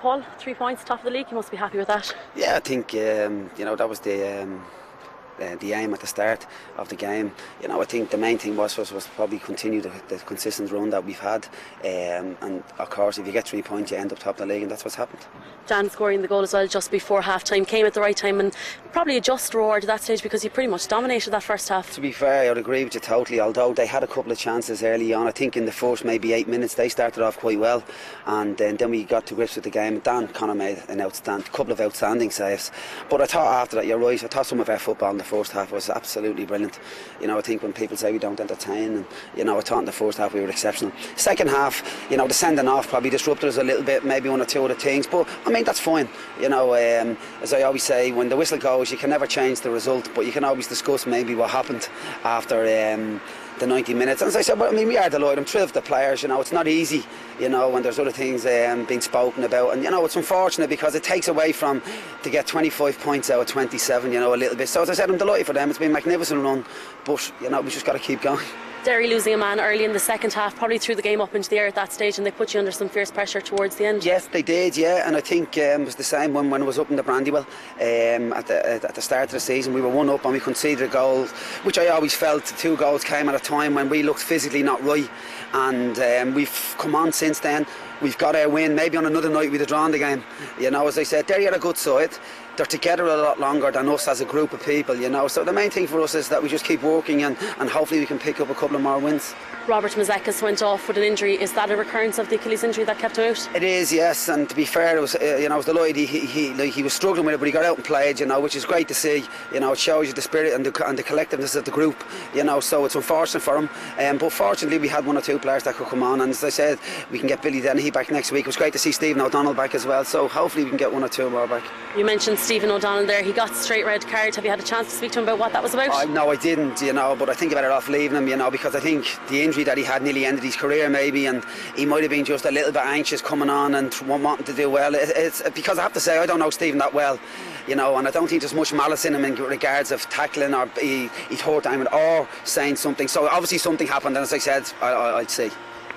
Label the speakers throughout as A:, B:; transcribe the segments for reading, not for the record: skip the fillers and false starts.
A: Paul, 3 points, top of the league. You must be happy with that.
B: Yeah, I think that was the aim at the start of the game. I think the main thing was probably continue the consistent run that we've had, and of course if you get 3 points you end up top of the league, and that's what's happened.
A: Jan scoring the goal as well just before half time came at the right time, and probably a just reward at that stage because you pretty much dominated that first half.
B: To be fair, I would agree with you totally, although they had a couple of chances early on. I think in the first maybe 8 minutes they started off quite well, and then we got to grips with the game. Dan Connor made a couple of outstanding saves, but I thought after that, you're right, I thought some of our football in the first half was absolutely brilliant. I think when people say we don't entertain, and I thought in the first half we were exceptional. Second half, the sending off probably disrupted us a little bit, maybe one or two other things, but I mean that's fine. As I always say, when the whistle goes you can never change the result, but you can always discuss maybe what happened after the 90 minutes. And as I said, we are delighted. I'm thrilled for the players. It's not easy, when there's other things being spoken about, and it's unfortunate because it takes away from to get 25 points out of 27, a little bit. So as I said, I'm delighted for them. It's been a magnificent run, but we just got to keep going.
A: Derry losing a man early in the second half probably threw the game up into the air at that stage, and they put you under some fierce pressure towards the end.
B: Yes, they did, yeah, and I think it was the same when it was up in the Brandywell at the start of the season. We were 1 up and we conceded a goal, which I always felt 2 goals came at a time when we looked physically not right, and we've come on since then. We've got our win. Maybe on another night we'd have drawn the game. As I said, Derry had a good side. They're together a lot longer than us as a group of people, So the main thing for us is that we just keep working, and hopefully we can pick up a couple of more wins.
A: Robert Mazekas went off with an injury. Is that a recurrence of the Achilles injury that kept him out?
B: It is, yes. And to be fair, it was, I was delighted he was struggling with it, but he got out and played, which is great to see. It shows you the spirit and the collectiveness of the group. So it's unfortunate for him. But fortunately, we had 1 or 2 players that could come on. And as I said, we can get Billy Dennehy back next week. It was great to see Stephen O'Donnell back as well. So hopefully we can get 1 or 2 more back.
A: You mentioned Stephen O'Donnell there. He got a straight red card. Have you had a chance to speak to him about what that was about?
B: No, I didn't, but I think you're better off leaving him, because I think the injury that he had nearly ended his career maybe, and he might have been just a little bit anxious coming on and wanting to do well. It's because I have to say I don't know Stephen that well, and I don't think there's much malice in him in regards of tackling or he's hurt Diamond or saying something. So obviously something happened, and as I said, I'd see.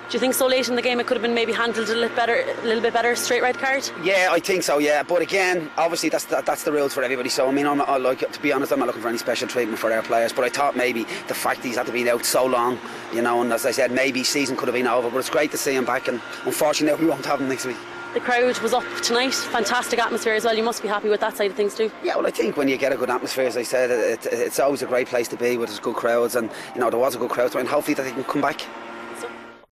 A: Do you think so late in the game it could have been maybe handled a little bit better, straight red card?
B: Yeah, I think so, yeah. But again, obviously that's the rules for everybody. So I mean, to be honest, I'm not looking for any special treatment for our players. But I thought maybe the fact he's had to be out so long, and as I said, maybe season could have been over. But it's great to see him back, and unfortunately we won't have him next week.
A: The crowd was up tonight, fantastic atmosphere as well. You must be happy with that side of things too.
B: Yeah, well, I think when you get a good atmosphere, as I said, it's always a great place to be with good crowds, and there was a good crowd, and hopefully that they can come back.